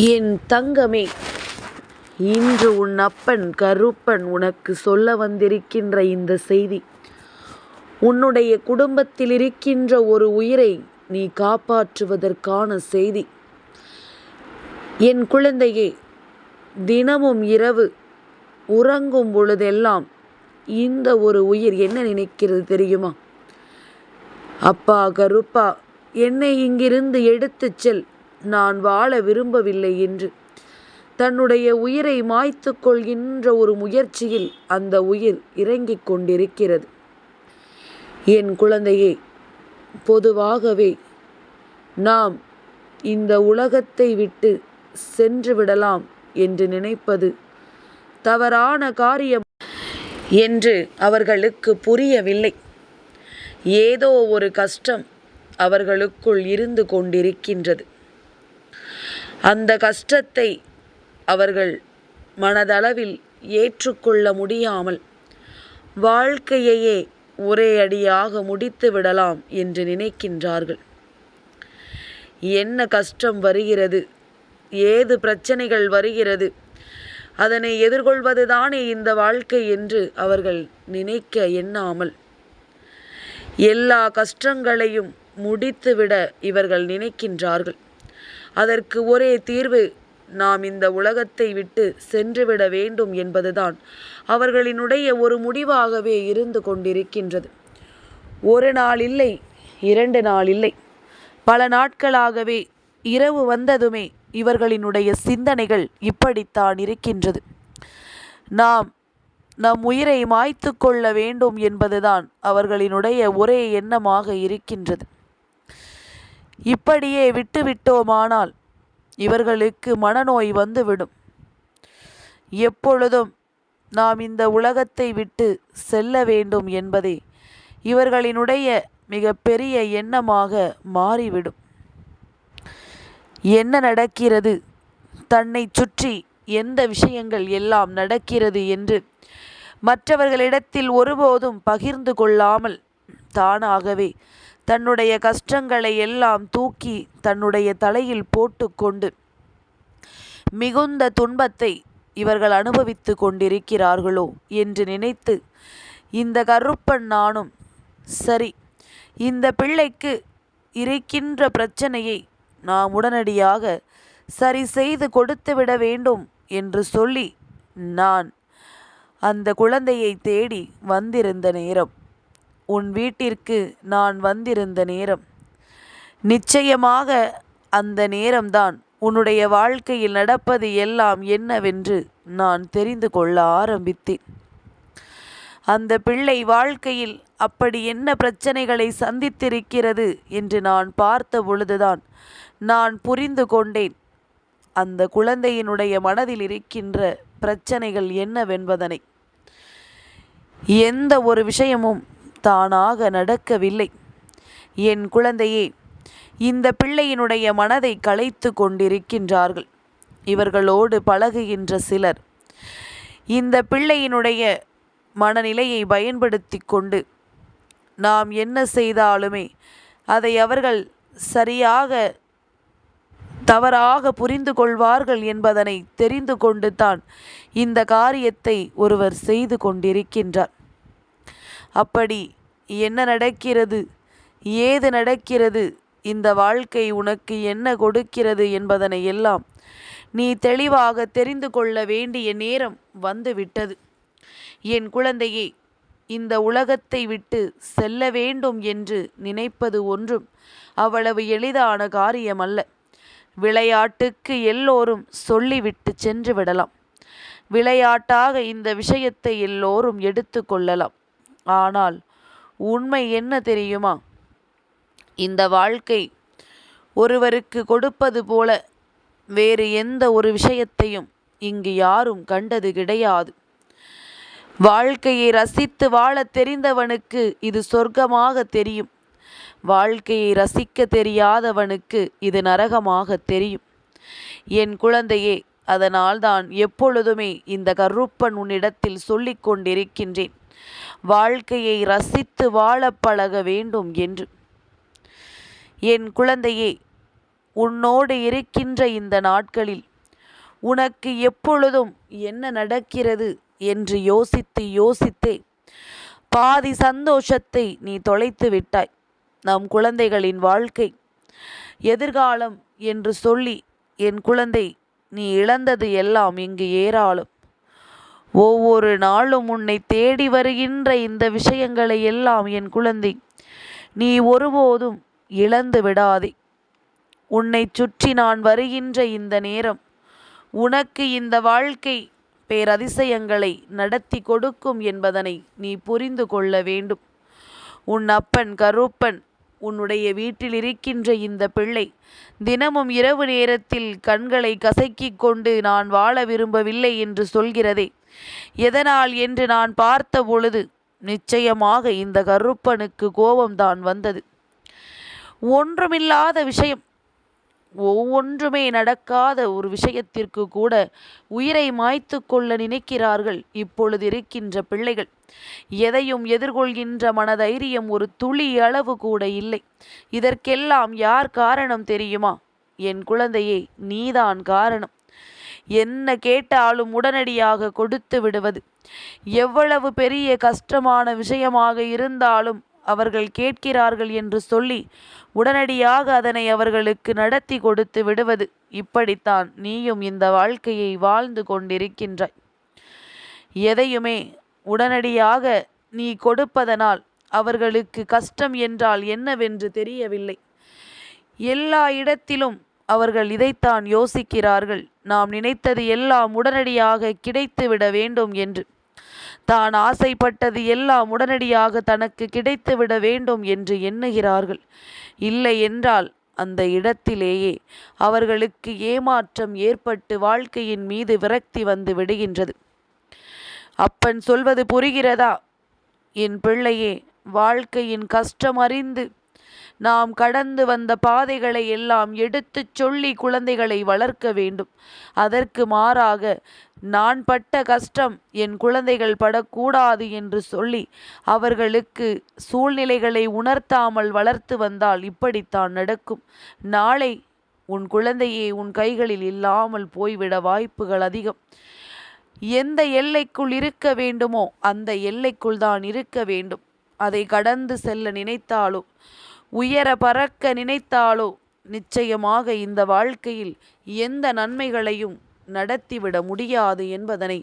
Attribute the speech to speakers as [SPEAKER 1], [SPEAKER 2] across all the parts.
[SPEAKER 1] என் தங்கமே, இன்று உன் அப்பன் கருப்பன் உனக்கு சொல்ல வந்திருக்கின்ற இந்த செய்தி, உன்னுடைய குடும்பத்தில் இருக்கின்ற ஒரு உயிரை நீ காப்பாற்றுவதற்கான செய்தி. என் குழந்தையே, தினமும் இரவு உறங்கும் பொழுதெல்லாம் இந்த ஒரு உயிர் என்ன நினைக்கிறது தெரியுமா? அப்பா கருப்பா, என்னை இங்கிருந்து எடுத்துச் செல், நான் வாழ விரும்பவில்லை என்று தன்னுடைய உயிரை மாய்த்து கொள்கின்ற ஒரு முயற்சியில் அந்த உயிர் இறங்கிக் கொண்டிருக்கிறது. என் குழந்தையே, பொதுவாகவே நாம் இந்த உலகத்தை விட்டு சென்று விடலாம் என்று நினைப்பது தவறான காரியம் என்று அவர்களுக்கு புரியவில்லை. ஏதோ ஒரு கஷ்டம் அவர்களுக்குள் இருந்து கொண்டிருக்கின்றது. அந்த கஷ்டத்தை அவர்கள் மனதளவில் ஏற்றுக்கொள்ள முடியாமல் வாழ்க்கையையே ஒரே அடியாக முடித்து விடலாம் என்று நினைக்கின்றார்கள். என்ன கஷ்டம் வருகிறது, ஏது பிரச்சனைகள் வருகிறது, அதனை எதிர்கொள்வதுதானே இந்த வாழ்க்கை என்று அவர்கள் நினைக்க எண்ணாமல் எல்லா கஷ்டங்களையும் முடித்துவிட இவர்கள் நினைக்கின்றார்கள். அதற்கு ஒரே தீர்வு, நாம் இந்த உலகத்தை விட்டு சென்றுவிட வேண்டும் என்பதுதான் அவர்களினுடைய ஒரு முடிவாகவே இருந்து கொண்டிருக்கின்றது. ஒரு நாள் இல்லை, 2 நாள் இல்லை, பல நாட்களாகவே இரவு வந்ததுமே இவர்களினுடைய சிந்தனைகள் இப்படித்தான் இருக்கின்றது. நாம் நம் உயிரை மாய்த்து கொள்ள வேண்டும் என்பதுதான் அவர்களினுடைய ஒரே எண்ணமாக இருக்கின்றது. இப்படியே விட்டுவிட்டோமானால் இவர்களுக்கு மனநோய் வந்துவிடும். எப்பொழுதும் நாம் இந்த உலகத்தை விட்டு செல்ல வேண்டும் என்பதே இவர்களினுடைய மிகப்பெரிய எண்ணமாக மாறிவிடும். என்ன நடக்கிறது, தன்னை சுற்றி எந்த விஷயங்கள் எல்லாம் நடக்கிறது என்று மற்றவர்களிடத்தில் ஒருபோதும் பகிர்ந்து கொள்ளாமல் தானாகவே தன்னுடைய கஷ்டங்களை எல்லாம் தூக்கி தன்னுடைய தலையில் போட்டுக்கொண்டு மிகுந்த துன்பத்தை இவர்கள் அனுபவித்து கொண்டிருக்கிறார்களோ என்று நினைத்து இந்த கருப்பன் நானும் சரி, இந்த பிள்ளைக்கு இருக்கின்ற பிரச்சனையை நாம் உடனடியாக சரி செய்து கொடுத்துவிட வேண்டும் என்று சொல்லி நான் அந்த குழந்தையை தேடி வந்திருந்த நேரம், உன் வீட்டிற்கு நான் வந்திருந்த நேரம், நிச்சயமாக அந்த நேரம்தான் உன்னுடைய வாழ்க்கையில் நடப்பது எல்லாம் என்னவென்று நான் தெரிந்து கொள்ள ஆரம்பித்தேன். அந்த பிள்ளை வாழ்க்கையில் அப்படி என்ன பிரச்சனைகளை சந்தித்திருக்கிறது என்று நான் பார்த்த பொழுதுதான் நான் புரிந்து கொண்டேன் அந்த குழந்தையினுடைய மனதில் இருக்கின்ற பிரச்சனைகள் என்னவென்பதனை. எந்த ஒரு விஷயமும் தானாக நடக்கவில்லை. என் குழந்தையே, இந்த பிள்ளையினுடைய மனதை கலைத்து கொண்டிருக்கின்றார்கள் இவர்களோடு பழகுகின்ற சிலர். இந்த பிள்ளையினுடைய மனநிலையை பயன்படுத்தி கொண்டு நாம் என்ன செய்தாலுமே அதை அவர்கள் சரியாக தவறாக புரிந்து கொள்வார்கள் என்பதனை தெரிந்து கொண்டு தான் இந்த காரியத்தை ஒருவர் செய்து கொண்டிருக்கின்றார். அப்படி என்ன நடக்கிறது, ஏது நடக்கிறது, இந்த வாழ்க்கை உனக்கு என்ன கொடுக்கிறது என்பதனை எல்லாம் நீ தெளிவாக தெரிந்து கொள்ள வேண்டிய நேரம் வந்துவிட்டது. என் குழந்தையே, இந்த உலகத்தை விட்டு செல்ல வேண்டும் என்று நினைப்பது ஒன்றும் அவ்வளவு எளிதான காரியமல்ல. விளையாட்டுக்கு எல்லோரும் சொல்லிவிட்டு சென்று விடலாம். விளையாட்டாக இந்த விஷயத்தை எல்லோரும் எடுத்து கொள்ளலாம். ஆனால் உண்மை என்ன தெரியுமா? இந்த வாழ்க்கை ஒருவருக்கு கொடுப்பது போல வேறு எந்த ஒரு விஷயத்தையும் இங்கு யாரும் கண்டது கிடையாது. வாழ்க்கையை ரசித்து வாழ தெரிந்தவனுக்கு இது சொர்க்கமாக தெரியும். வாழ்க்கையை ரசிக்க தெரியாதவனுக்கு இது நரகமாக தெரியும். என் குழந்தையே, அதனால்தான் எப்பொழுதுமே இந்த கருப்பன் உன்னிடத்தில் சொல்லிக் கொண்டிருக்கின்றேன், வாழ்க்கையை ரசித்து வாழ பழக வேண்டும் என்று. என் குழந்தையே, உன்னோடு இருக்கின்ற இந்த நாட்களில் உனக்கு எப்பொழுதும் என்ன நடக்கிறது என்று யோசித்து யோசித்தே பாதி சந்தோஷத்தை நீ தொலைத்து விட்டாய். நம் குழந்தைகளின் வாழ்க்கை, எதிர்காலம் என்று சொல்லி என் குழந்தை நீ இழந்தது எல்லாம் இங்கு ஏராளம். ஒவ்வொரு நாளும் உன்னை தேடி வருகின்ற இந்த விஷயங்களை எல்லாம் என் குழந்தை நீ ஒருபோதும் இழந்து விடாதே. உன்னை சுற்றி நான் வருகின்ற இந்த நேரம் உனக்கு இந்த வாழ்க்கை பேரதிசயங்களை நடத்தி கொடுக்கும் என்பதனை நீ புரிந்து கொள்ள வேண்டும். உன் அப்பன் கருப்பன் உன்னுடைய வீட்டில் இருக்கின்ற இந்த பிள்ளை தினமும் இரவு நேரத்தில் கண்களை கசக்கிக் கொண்டு நான் வாழ விரும்பவில்லை என்று சொல்கிறதே, எதனால் என்று நான் பார்த்த பொழுது நிச்சயமாக இந்த கருப்பனுக்கு கோபம்தான் வந்தது. ஒன்றுமில்லாத விஷயம், ஒவ்வொன்றுமே நடக்காத ஒரு விஷயத்திற்கு கூட உயிரை மாய்த்து கொள்ள நினைக்கிறார்கள் இப்பொழுது இருக்கின்ற பிள்ளைகள். எதையும் எதிர்கொள்கின்ற மனதைரியம் ஒரு துளி அளவு கூட இல்லை. இதற்கெல்லாம் யார் காரணம் தெரியுமா? என் குழந்தையே, நீதான் காரணம். என்ன கேட்டாலும் உடனடியாக கொடுத்து விடுவது. எவ்வளவு பெரிய கஷ்டமான விஷயமாக இருந்தாலும் அவர்கள் கேட்கிறார்கள் என்று சொல்லி உடனடியாக அதனை அவர்களுக்கு நடத்தி கொடுத்து விடுவது. இப்படித்தான் நீயும் இந்த வாழ்க்கையை வாழ்ந்து கொண்டிருக்கின்றாய். எதையுமே உடனடியாக நீ கொடுப்பதனால் அவர்களுக்கு கஷ்டம் என்றால் என்னவென்று தெரியவில்லை. எல்லா இடத்திலும் அவர்கள் இதைத்தான் யோசிக்கிறார்கள், நாம் நினைத்தது எல்லாம் உடனடியாக கிடைத்துவிட வேண்டும் என்று. தான் ஆசைப்பட்டது எல்லாம் உடனடியாக தனக்கு கிடைத்துவிட வேண்டும் என்று எண்ணுகிறார்கள். இல்லை என்றால் அந்த இடத்திலேயே அவர்களுக்கு ஏமாற்றம் ஏற்பட்டு வாழ்க்கையின் மீது விரக்தி வந்து விடுகின்றது. அப்பன் சொல்வது புரிகிறதா? என் பிள்ளையே, வாழ்க்கையின் கஷ்டம் அறிந்து நாம் கடந்து வந்த பாதைகளை எல்லாம் எடுத்துச் சொல்லி குழந்தைகளை வளர்க்க வேண்டும். அதற்கு மாறாக நான் பட்ட கஷ்டம் என் குழந்தைகள் படக்கூடாது என்று சொல்லி அவர்களுக்கு சூழ்நிலைகளை உணர்த்தாமல் வளர்த்து வந்தால் இப்படித்தான் நடக்கும். நாளை உன் குழந்தையே உன் கைகளில் இல்லாமல் போய்விட வாய்ப்புகள் அதிகம். எந்த எல்லைக்குள் இருக்க வேண்டுமோ அந்த எல்லைக்குள் தான் இருக்க வேண்டும். அதை கடந்து செல்ல நினைத்தாலோ உயர பறக்க நினைத்தாலோ நிச்சயமாக இந்த வாழ்க்கையில் எந்த நன்மைகளையும் நடத்திவிட முடியாது என்பதனை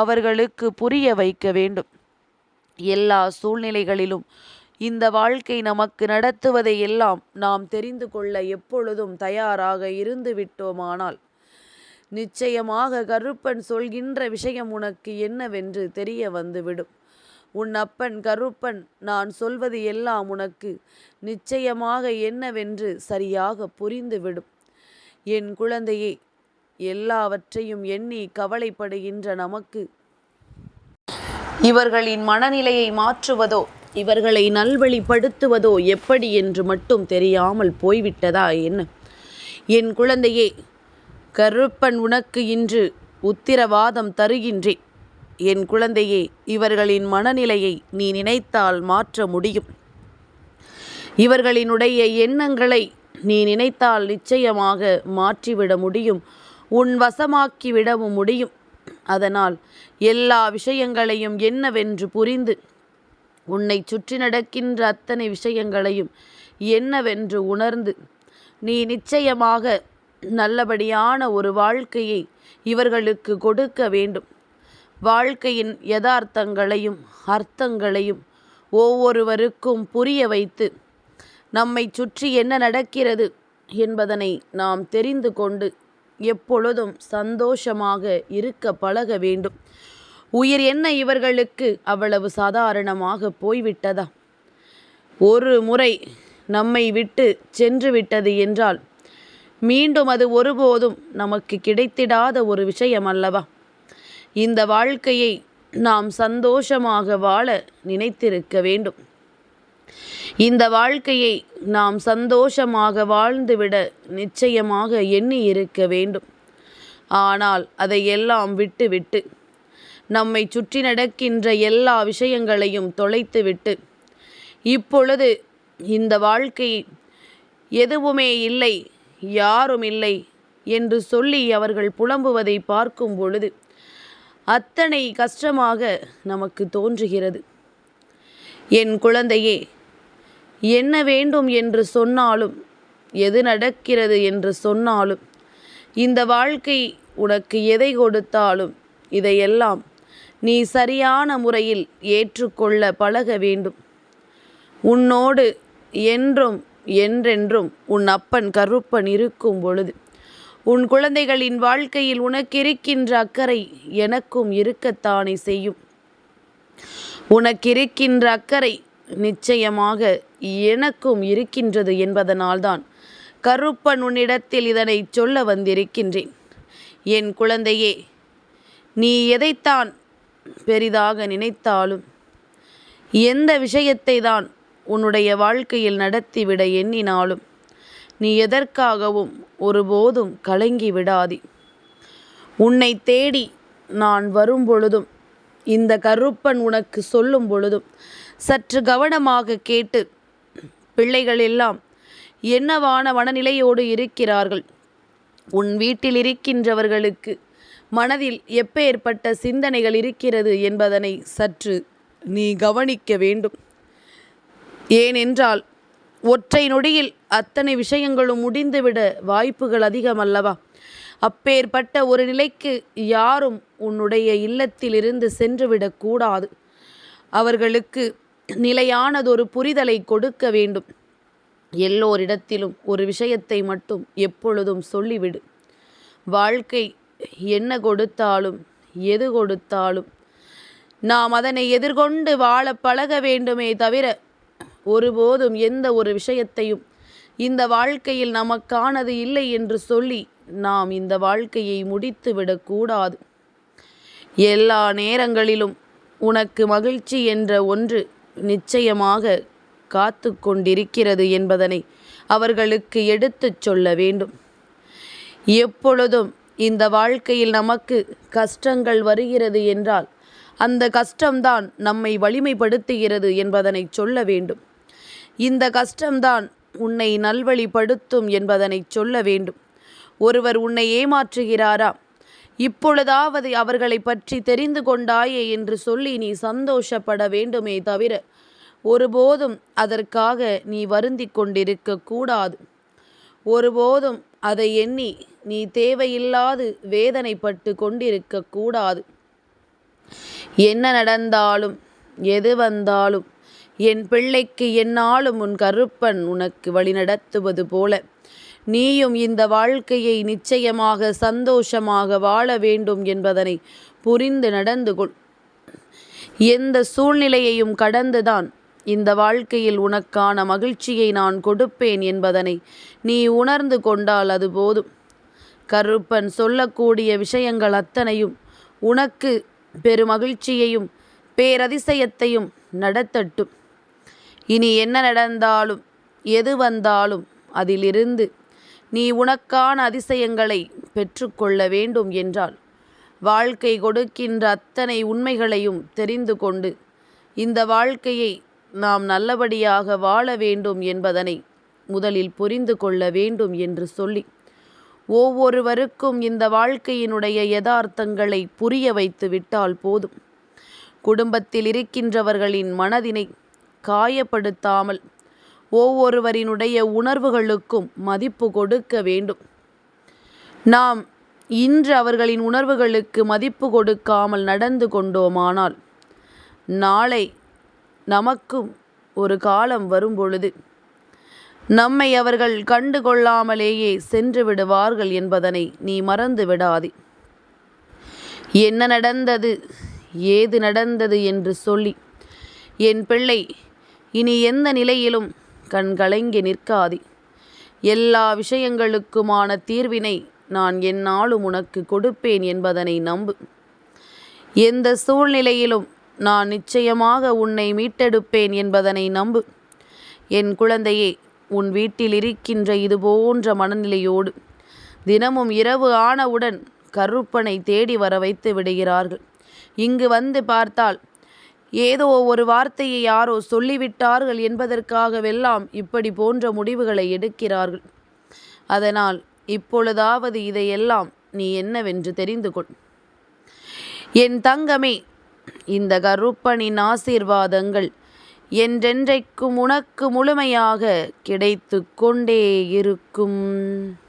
[SPEAKER 1] அவர்களுக்கு புரிய வைக்க வேண்டும். எல்லா சூழ்நிலைகளிலும் இந்த வாழ்க்கை நமக்கு நடத்துவதை எல்லாம் நாம் தெரிந்து கொள்ள எப்பொழுதும் தயாராக இருந்து விட்டோமானால் நிச்சயமாக கருப்பன் சொல்கின்ற விஷயம் உனக்கு என்னவென்று தெரிய வந்துவிடும். உன் அப்பன் கருப்பன் நான் சொல்வது எல்லாம் உனக்கு நிச்சயமாக என்னவென்று சரியாக புரிந்துவிடும். என் குழந்தையே, எல்லாவற்றையும் எண்ணி கவலைப்படுகின்ற நமக்கு இவர்களின் மனநிலையை மாற்றுவதோ இவர்களை நல்வழிப்படுத்துவதோ எப்படி என்று மட்டும் தெரியாமல் போய்விட்டதா என்ன? என் குழந்தையே, கருப்பன் உனக்கு இன்று உத்திரவாதம் தருகின்றேன். என் குழந்தையே, இவர்களின் மனநிலையை நீ நினைத்தால் மாற்ற முடியும். இவர்களினுடைய எண்ணங்களை நீ நினைத்தால் நிச்சயமாக மாற்றிவிட முடியும், உன் வசமாக்கிவிடவும் முடியும். அதனால் எல்லா விஷயங்களையும் என்னவென்று புரிந்து உன்னை சுற்றி நடக்கின்ற அத்தனை விஷயங்களையும் என்னவென்று உணர்ந்து நீ நிச்சயமாக நல்லபடியான ஒரு வாழ்க்கையை இவர்களுக்கு கொடுக்க வேண்டும். வாழ்க்கையின் யதார்த்தங்களையும் அர்த்தங்களையும் ஒவ்வொருவருக்கும் புரிய வைத்து நம்மை சுற்றி என்ன நடக்கிறது என்பதனை நாம் தெரிந்து கொண்டு எப்பொழுதும் சந்தோஷமாக இருக்க பழக வேண்டும். உயிர் என்ன இவர்களுக்கு அவ்வளவு சாதாரணமாக போய்விட்டதா? ஒரு முறை நம்மை விட்டு சென்று விட்டது என்றால் மீண்டும் அது ஒருபோதும் நமக்கு கிடைத்திடாத ஒரு விஷயம் அல்லவா? இந்த வாழ்க்கையை நாம் சந்தோஷமாக வாழ நினைத்திருக்க வேண்டும். இந்த வாழ்க்கையை நாம் சந்தோஷமாக வாழ்ந்துவிட நிச்சயமாக எண்ணி இருக்க வேண்டும். ஆனால் அதையெல்லாம் விட்டுவிட்டு நம்மை சுற்றி நடக்கின்ற எல்லா விஷயங்களையும் தொலைத்துவிட்டு இப்பொழுது இந்த வாழ்க்கை எதுவுமே இல்லை யாரும் இல்லை என்று சொல்லி அவர்கள் புலம்புவதை பார்க்கும் பொழுது அத்தனை கஷ்டமாக நமக்கு தோன்றுகிறது. என் குழந்தையே, என்ன வேண்டும் என்று சொன்னாலும், எது நடக்கிறது என்று சொன்னாலும், இந்த வாழ்க்கை உனக்கு எதை கொடுத்தாலும் இதையெல்லாம் நீ சரியான முறையில் ஏற்றுக்கொள்ள பழக வேண்டும். உன்னோடு என்றும் என்றென்றும் உன் அப்பன் கருப்பன் இருக்கும் பொழுது உன் குழந்தைகளின் வாழ்க்கையில் உனக்கிருக்கின்ற அக்கறை எனக்கும் இருக்கத்தானே செய்யும். உனக்கிருக்கின்ற அக்கறை நிச்சயமாக எனக்கும் இருக்கின்றது என்பதனால்தான் கருப்பன் உன்னிடத்தில் இதனை சொல்ல வந்திருக்கின்றேன். என் குழந்தையே, நீ எதைத்தான் பெரிதாக நினைத்தாலும், எந்த விஷயத்தை தான் உன்னுடைய வாழ்க்கையில் நடத்திவிட எண்ணினாலும், நீ எதற்காகவும் ஒருபோதும் கலங்கி விடாதே. உன்னை தேடி நான் வரும் பொழுதும், இந்த கருப்பன் உனக்கு சொல்லும் பொழுதும் சற்று கவனமாக கேட்டு, பிள்ளைகள் எல்லாம் என்னவான மனநிலையோடு இருக்கிறார்கள், உன் வீட்டில் இருக்கின்றவர்களுக்கு மனதில் எப்பேற்பட்ட சிந்தனைகள் இருக்கிறது என்பதனை சற்று நீ கவனிக்க வேண்டும். ஏனென்றால் ஒற்றை நொடியில் அத்தனை விஷயங்களும் முடிந்துவிட வாய்ப்புகள் அதிகமல்லவா? அப்பேற்பட்ட ஒரு நிலைக்கு யாரும் உன்னுடைய இல்லத்திலிருந்து சென்றுவிடக்கூடாது. அவர்களுக்கு நிலையானதொரு புரிதலை கொடுக்க வேண்டும். எல்லோரிடத்திலும் ஒரு விஷயத்தை மட்டும் எப்பொழுதும் சொல்லிவிடு. வாழ்க்கை என்ன கொடுத்தாலும் எது கொடுத்தாலும் நாம் அதனை எதிர்கொண்டு வாழ பழக வேண்டுமே தவிர, ஒருபோதும் எந்த ஒரு விஷயத்தையும் இந்த வாழ்க்கையில் நமக்கானது இல்லை என்று சொல்லி நாம் இந்த வாழ்க்கையை முடித்து விடக்கூடாது. எல்லா நேரங்களிலும் உனக்கு மகிழ்ச்சி என்ற ஒன்று நிச்சயமாக காத்து கொண்டிருக்கிறது என்பதனை அவர்களுக்கு எடுத்துச் சொல்ல வேண்டும். எப்பொழுதும் இந்த வாழ்க்கையில் நமக்கு கஷ்டங்கள் வருகிறது என்றால் அந்த கஷ்டம்தான் நம்மை வலிமைப்படுத்துகிறது என்பதனை சொல்ல வேண்டும். இந்த கஷ்டம்தான் உன்னை நல்வழிப்படுத்தும் என்பதனை சொல்ல வேண்டும். ஒருவர் உன்னை ஏமாற்றுகிறாரா, இப்பொழுதாவது அவர்களை பற்றி தெரிந்து கொண்டாயே என்று சொல்லி நீ சந்தோஷப்பட வேண்டுமே தவிர, ஒருபோதும் அதற்காக நீ வருந்தி கொண்டிருக்க கூடாது. ஒருபோதும் அதை எண்ணி நீ தேவையில்லாது வேதனைப்பட்டு கொண்டிருக்க கூடாது. என்ன நடந்தாலும் எது வந்தாலும் என் பிள்ளைக்கு எந்நாளும் உன் கருப்பன் உனக்கு வழிநடத்துவது போல நீயும் இந்த வாழ்க்கையை நிச்சயமாக சந்தோஷமாக வாழ வேண்டும் என்பதனை புரிந்து நடந்து கொள். எந்த சூழ்நிலையையும் கடந்துதான் இந்த வாழ்க்கையில் உனக்கான மகிழ்ச்சியை நான் கொடுப்பேன் என்பதனை நீ உணர்ந்து கொண்டால் அது போதும். கருப்பன் சொல்லக்கூடிய விஷயங்கள் அத்தனையும் உனக்கு பெருமகிழ்ச்சியையும் பேரதிசயத்தையும் நடத்தட்டும். இனி என்ன நடந்தாலும் எது வந்தாலும் அதிலிருந்து நீ உனக்கான அதிசயங்களை பெற்றுக்கொள்ள வேண்டும் என்றால், வாழ்க்கை கொடுக்கின்ற அத்தனை உண்மைகளையும் தெரிந்து கொண்டு இந்த வாழ்க்கையை நாம் நல்லபடியாக வாழ வேண்டும் என்பதனை முதலில் புரிந்து கொள்ள வேண்டும் என்று சொல்லி, ஒவ்வொருவருக்கும் இந்த வாழ்க்கையினுடைய யதார்த்தங்களை புரிய வைத்து விட்டால் போதும். குடும்பத்தில் இருக்கின்றவர்களின் மனதினை காயப்படுத்தாமல் ஒவ்வொருவரினுடைய உணர்வுகளுக்கும் மதிப்பு கொடுக்க வேண்டும். நாம் இன்று அவர்களின் உணர்வுகளுக்கு மதிப்பு கொடுக்காமல் நடந்து கொண்டோமானால், நாளை நமக்கும் ஒரு காலம் வரும்பொழுது நம்மை அவர்கள் கண்டு கொள்ளாமலேயே சென்று விடுவார்கள் என்பதனை நீ மறந்து விடாதே. என்ன நடந்தது, ஏது நடந்தது என்று சொல்லி என் பிள்ளை இனி எந்த நிலையிலும் கண் கலங்கி நிற்காதே. எல்லா விஷயங்களுக்குமான தீர்வினை நான் எந்நாளும் உனக்கு கொடுப்பேன் என்பதனை நம்பு. எந்த சூழ்நிலையிலும் நான் நிச்சயமாக உன்னை மீட்டெடுப்பேன் என்பதனை நம்பு. என் குழந்தையே, உன் வீட்டில் இருக்கின்ற இது போன்ற மனநிலையோடு தினமும் இரவு ஆனவுடன் கருப்பனை தேடி வர வைத்து விடுகிறார்கள். இங்கு வந்து பார்த்தால் ஏதோ ஒரு வார்த்தையை யாரோ சொல்லிவிட்டார்கள் என்பதற்காகவெல்லாம் இப்படி போன்ற முடிவுகளை எடுக்கிறார்கள். அதனால் இப்பொழுதாவது இதையெல்லாம் நீ என்னவென்று தெரிந்து கொள். என் தங்கமே, இந்த கருப்பனின் ஆசீர்வாதங்கள் என்றென்றைக்கும் உனக்கு முழுமையாக கிடைத்து கொண்டே இருக்கும்.